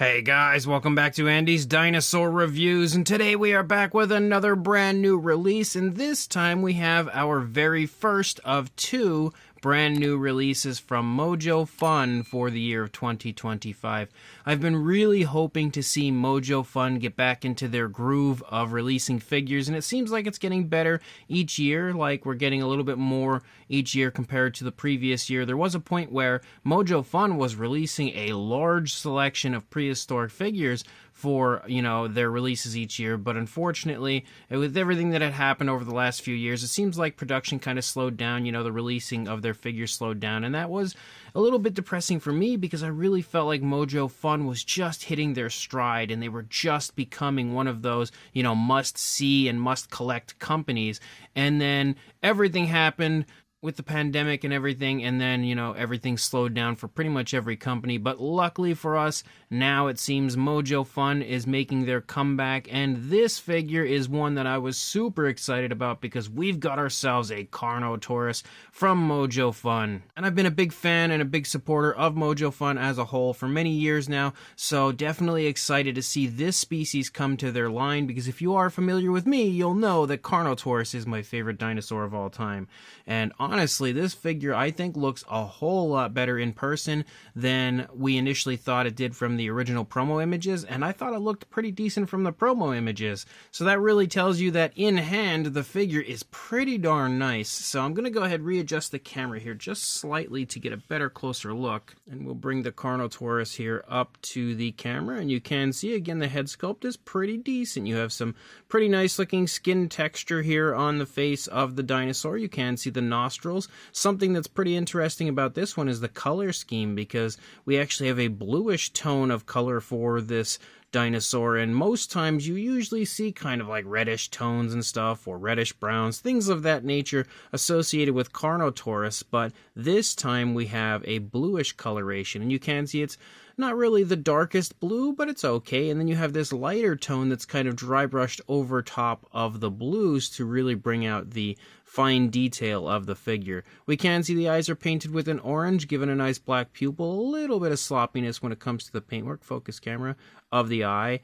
Hey guys, welcome back to Andy's Dinosaur Reviews, and today we are back with another brand new release, and this time we have our very first of two brand new releases from Mojo Fun for the year of 2025. I've been really hoping to see Mojo Fun get back into their groove of releasing figures, and it seems like it's getting better each year, like we're getting a little bit more each year compared to the previous year. There was a point where Mojo Fun was releasing a large selection of prehistoric figures for, their releases each year, but unfortunately, with everything that had happened over the last few years, it seems like production kind of slowed down, the releasing of their figures slowed down, and that was a little bit depressing for me because I really felt like Mojo Fun was just hitting their stride, and they were just becoming one of those, must-see and must-collect companies, and then everything happened with the pandemic and everything, and then, everything slowed down for pretty much every company. But luckily for us, now it seems Mojo Fun is making their comeback, and this figure is one that I was super excited about because we've got ourselves a Carnotaurus from Mojo Fun. And I've been a big fan and a big supporter of Mojo Fun as a whole for many years now, so definitely excited to see this species come to their line, because if you are familiar with me, you'll know that Carnotaurus is my favorite dinosaur of all time. And honestly, this figure I think looks a whole lot better in person than we initially thought it did from the original promo images, and I thought it looked pretty decent from the promo images. So that really tells you that in hand, the figure is pretty darn nice. So I'm going to go ahead and readjust the camera here just slightly to get a better, closer look. And we'll bring the Carnotaurus here up to the camera, and you can see again the head sculpt is pretty decent. You have some pretty nice looking skin texture here on the face of the dinosaur. You can see the nostrils. Something that's pretty interesting about this one is the color scheme, because we actually have a bluish tone of color for this dinosaur, and most times you usually see kind of like reddish tones and stuff, or reddish browns, things of that nature associated with Carnotaurus, but this time we have a bluish coloration, and you can see it's not really the darkest blue, but it's okay. And then you have this lighter tone that's kind of dry brushed over top of the blues to really bring out the fine detail of the figure. We can see the eyes are painted with an orange, given a nice black pupil, a little bit of sloppiness when it comes to the paintwork, focus camera, of the eye.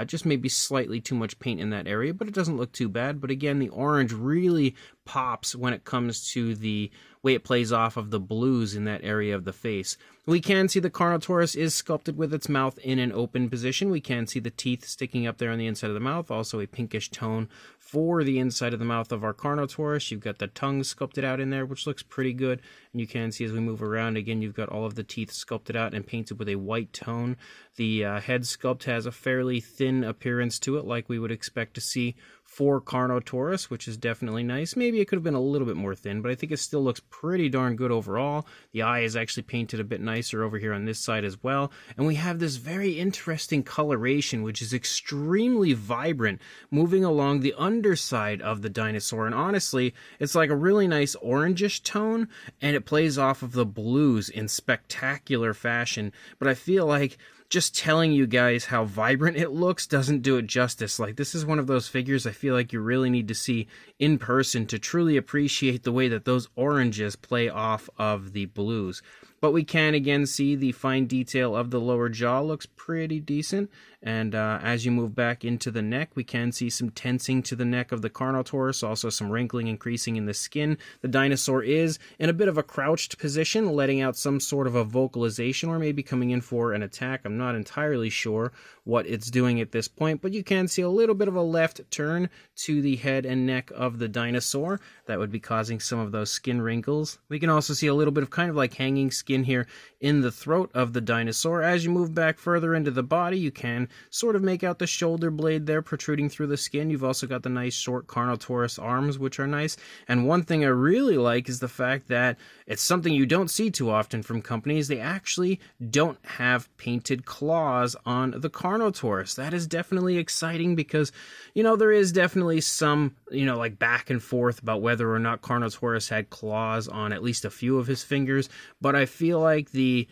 Just maybe slightly too much paint in that area, but it doesn't look too bad. But again, the orange really pops when it comes to the way it plays off of the blues in that area of the face. We can see the Carnotaurus is sculpted with its mouth in an open position. We can see the teeth sticking up there on the inside of the mouth, also a pinkish tone for the inside of the mouth of our Carnotaurus. You've got the tongue sculpted out in there, which looks pretty good. And you can see as we move around, again, you've got all of the teeth sculpted out and painted with a white tone. The head sculpt has a fairly thin appearance to it, like we would expect to see for Carnotaurus, which is definitely nice. Maybe it could have been a little bit more thin, but I think it still looks pretty darn good overall. The eye is actually painted a bit nicer over here on this side as well. And we have this very interesting coloration, which is extremely vibrant, moving along the underside of the dinosaur. And honestly, it's like a really nice orangish tone, and it plays off of the blues in spectacular fashion. But I feel like just telling you guys how vibrant it looks doesn't do it justice. Like, this is one of those figures I feel like you really need to see in person to truly appreciate the way that those oranges play off of the blues. But we can again see the fine detail of the lower jaw looks pretty decent. And as you move back into the neck, we can see some tensing to the neck of the Carnotaurus, also some wrinkling and creasing in the skin. The dinosaur is in a bit of a crouched position, letting out some sort of a vocalization, or maybe coming in for an attack. I'm not entirely sure what it's doing at this point, but you can see a little bit of a left turn to the head and neck of the dinosaur. That would be causing some of those skin wrinkles. We can also see a little bit of kind of like hanging skin here in the throat of the dinosaur. As you move back further into the body, you can sort of make out the shoulder blade there protruding through the skin. You've also got the nice short Carnotaurus arms, which are nice. And one thing I really like is the fact that it's something you don't see too often from companies. They actually don't have painted claws on the Carnotaurus. That is definitely exciting because, there is definitely some, like back and forth about whether or not Carnotaurus had claws on at least a few of his fingers. But I feel like the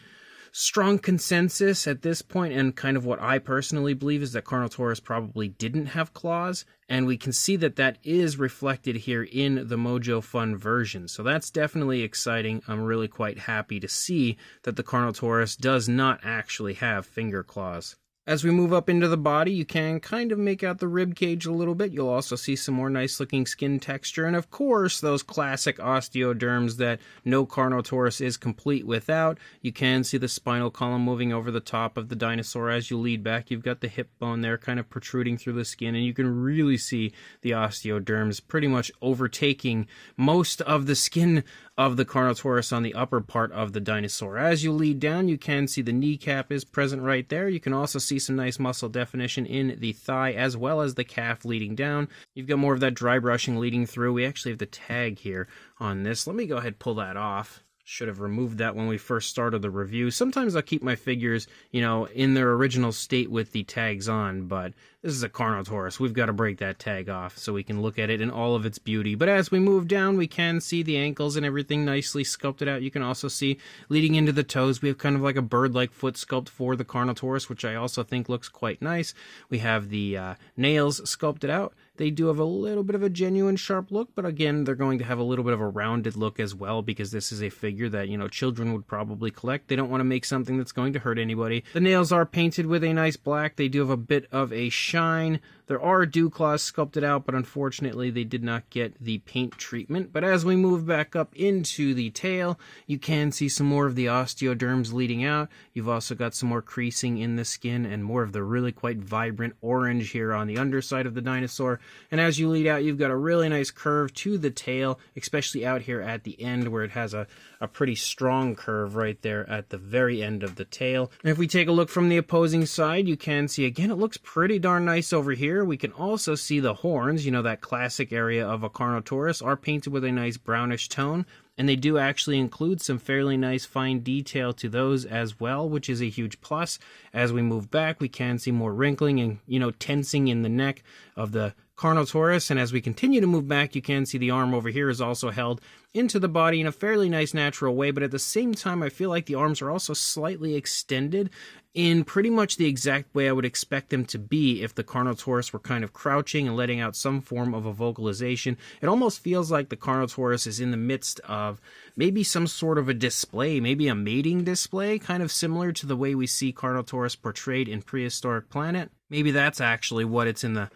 strong consensus at this point, and kind of what I personally believe, is that Carnotaurus probably didn't have claws, and we can see that that is reflected here in the Mojo Fun version. So that's definitely exciting. I'm really quite happy to see that the Carnotaurus does not actually have finger claws. As we move up into the body, you can kind of make out the rib cage a little bit. You'll also see some more nice looking skin texture. And of course, those classic osteoderms that no Carnotaurus is complete without. You can see the spinal column moving over the top of the dinosaur as you lead back. You've got the hip bone there kind of protruding through the skin, and you can really see the osteoderms pretty much overtaking most of the skin of the Carnotaurus on the upper part of the dinosaur. As you lead down, you can see the kneecap is present right there. You can also see some nice muscle definition in the thigh as well as the calf leading down. You've got more of that dry brushing leading through. We actually have the tag here on this. Let me go ahead and pull that off. Should have removed that when we first started the review. Sometimes I'll keep my figures, in their original state with the tags on, but this is a Carnotaurus. We've got to break that tag off so we can look at it in all of its beauty. But as we move down, we can see the ankles and everything nicely sculpted out. You can also see leading into the toes, we have kind of like a bird-like foot sculpt for the Carnotaurus, which I also think looks quite nice. We have the nails sculpted out. They do have a little bit of a genuine sharp look, but again, they're going to have a little bit of a rounded look as well because this is a figure that, children would probably collect. They don't want to make something that's going to hurt anybody. The nails are painted with a nice black. They do have a bit of a shine. There are dew claws sculpted out, but unfortunately they did not get the paint treatment. But as we move back up into the tail, you can see some more of the osteoderms leading out. You've also got some more creasing in the skin and more of the really quite vibrant orange here on the underside of the dinosaur. And as you lead out, you've got a really nice curve to the tail, especially out here at the end where it has a pretty strong curve right there at the very end of the tail. And if we take a look from the opposing side, you can see again, it looks pretty darn nice over here. We can also see the horns, that classic area of a Carnotaurus, are painted with a nice brownish tone. And they do actually include some fairly nice fine detail to those as well, which is a huge plus. As we move back, we can see more wrinkling and, tensing in the neck of the Carnotaurus. And as we continue to move back, you can see the arm over here is also held into the body in a fairly nice natural way. But at the same time, I feel like the arms are also slightly extended in pretty much the exact way I would expect them to be if the Carnotaurus were kind of crouching and letting out some form of a vocalization. It almost feels like the Carnotaurus is in the midst of maybe some sort of a display, maybe a mating display, kind of similar to the way we see Carnotaurus portrayed in Prehistoric Planet. Maybe that's actually what it's in the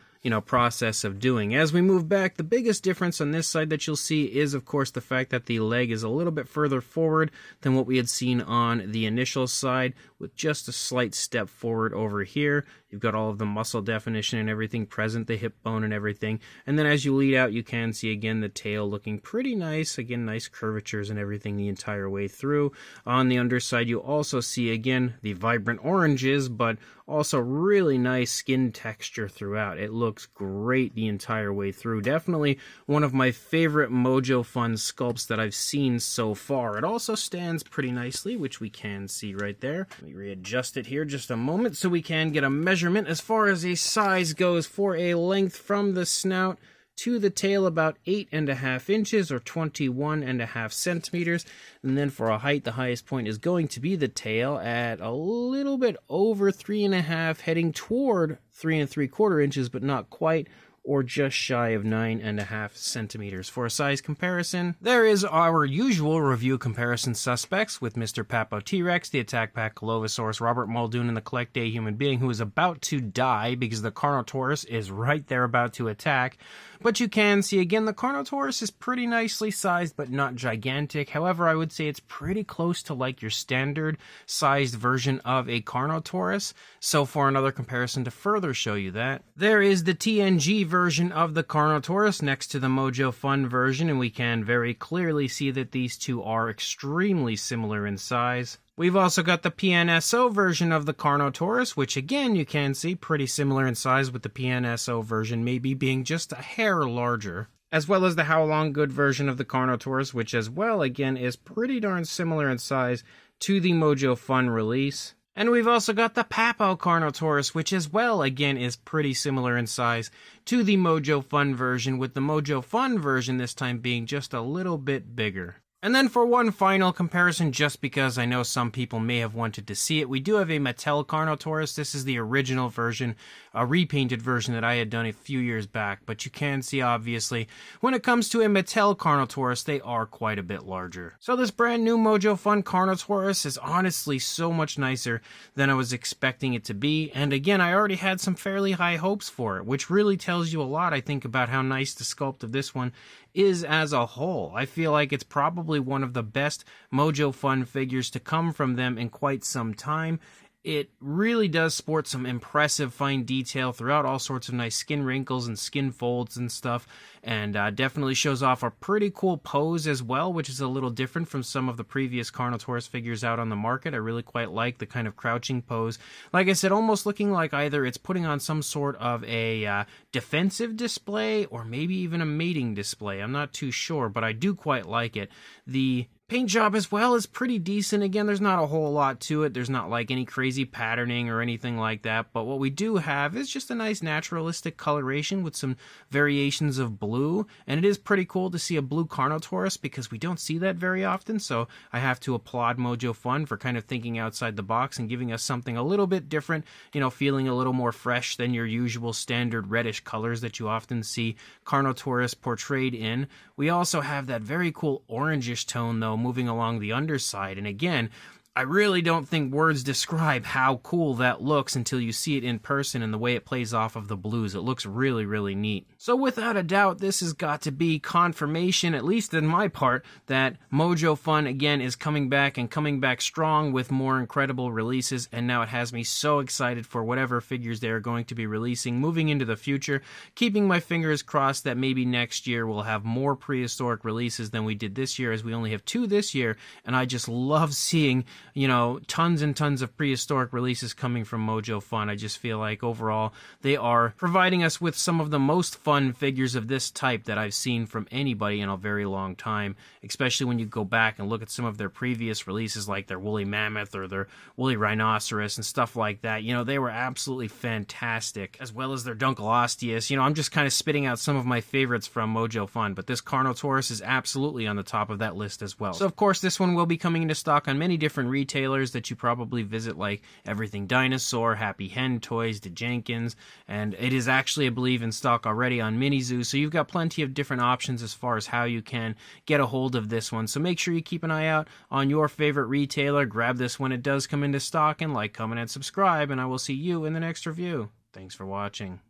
process of doing. As we move back, the biggest difference on this side that you'll see is, of course, the fact that the leg is a little bit further forward than what we had seen on the initial side, with just a slight step forward over here. You've got all of the muscle definition and everything present, the hip bone and everything. And then as you lead out, you can see again the tail looking pretty nice. Again, nice curvatures and everything the entire way through. On the underside, you also see again the vibrant oranges, but also really nice skin texture throughout. It looks great the entire way through. Definitely one of my favorite Mojo Fun sculpts that I've seen so far. It also stands pretty nicely, which we can see right there. Let me readjust it here just a moment so we can get a measurement as far as a size goes. For a length from the snout to the tail, about 8.5 inches or 21.5 centimeters. And then for a height, the highest point is going to be the tail at a little bit over 3.5, heading toward 3.75 inches, but not quite, or just shy of 9.5 centimeters. For a size comparison, there is our usual review comparison suspects with Mr. Papo T-Rex, the Attack Pack Colovosaurus, Robert Muldoon, and the Collect Day Human Being, who is about to die because the Carnotaurus is right there about to attack. But you can see, again, the Carnotaurus is pretty nicely sized, but not gigantic. However, I would say it's pretty close to like your standard sized version of a Carnotaurus. So for another comparison to further show you that, there is the TNG version of the Carnotaurus next to the Mojo Fun version, and we can very clearly see that these two are extremely similar in size. We've also got the PNSO version of the Carnotaurus, which again you can see pretty similar in size, with the PNSO version maybe being just a hair larger. As well as the How Long Good version of the Carnotaurus, which as well again is pretty darn similar in size to the Mojo Fun release. And we've also got the Papo Carnotaurus, which as well again is pretty similar in size to the Mojo Fun version, with the Mojo Fun version this time being just a little bit bigger. And then for one final comparison, just because I know some people may have wanted to see it, we do have a Mattel Carnotaurus. This is the original version, a repainted version that I had done a few years back. But you can see, obviously, when it comes to a Mattel Carnotaurus, they are quite a bit larger. So this brand new Mojo Fun Carnotaurus is honestly so much nicer than I was expecting it to be. And again, I already had some fairly high hopes for it, which really tells you a lot, I think, about how nice the sculpt of this one is as a whole. I feel like it's probably one of the best Mojo Fun figures to come from them in quite some time. It really does sport some impressive fine detail throughout, all sorts of nice skin wrinkles and skin folds and stuff, and definitely shows off a pretty cool pose as well, which is a little different from some of the previous Carnotaurus figures out on the market. I really quite like the kind of crouching pose. Like I said, almost looking like either it's putting on some sort of a defensive display or maybe even a mating display. I'm not too sure, but I do quite like it. The paint job as well is pretty decent. Again, there's not a whole lot to it. There's not like any crazy patterning or anything like that. But what we do have is just a nice naturalistic coloration with some variations of blue. And it is pretty cool to see a blue Carnotaurus because we don't see that very often. So I have to applaud Mojo Fun for kind of thinking outside the box and giving us something a little bit different, you know, feeling a little more fresh than your usual standard reddish colors that you often see Carnotaurus portrayed in. We also have that very cool orangish tone, though, moving along the underside. And again, I really don't think words describe how cool that looks until you see it in person and the way it plays off of the blues. It looks really, really neat. So without a doubt, this has got to be confirmation, at least in my part, that Mojo Fun, again, is coming back and coming back strong with more incredible releases. And now it has me so excited for whatever figures they are going to be releasing moving into the future, keeping my fingers crossed that maybe next year we'll have more prehistoric releases than we did this year, as we only have 2 this year. And I just love seeing, you know, tons and tons of prehistoric releases coming from Mojo Fun. I just feel like overall they are providing us with some of the most fun figures of this type that I've seen from anybody in a very long time, especially when you go back and look at some of their previous releases like their woolly mammoth or their woolly rhinoceros and stuff like that. You know, they were absolutely fantastic, as well as their Dunkleosteus. You know, I'm just kind of spitting out some of my favorites from Mojo Fun, but this Carnotaurus is absolutely on the top of that list as well. So of course this one will be coming into stock on many different retailers that you probably visit, like Everything Dinosaur, Happy Hen Toys, DeJenkins, and it is actually, I believe, in stock already on Minizoo, so you've got plenty of different options as far as how you can get a hold of this one. So make sure you keep an eye out on your favorite retailer, grab this when it does come into stock, and like, comment, and subscribe, and I will see you in the next review. Thanks for watching.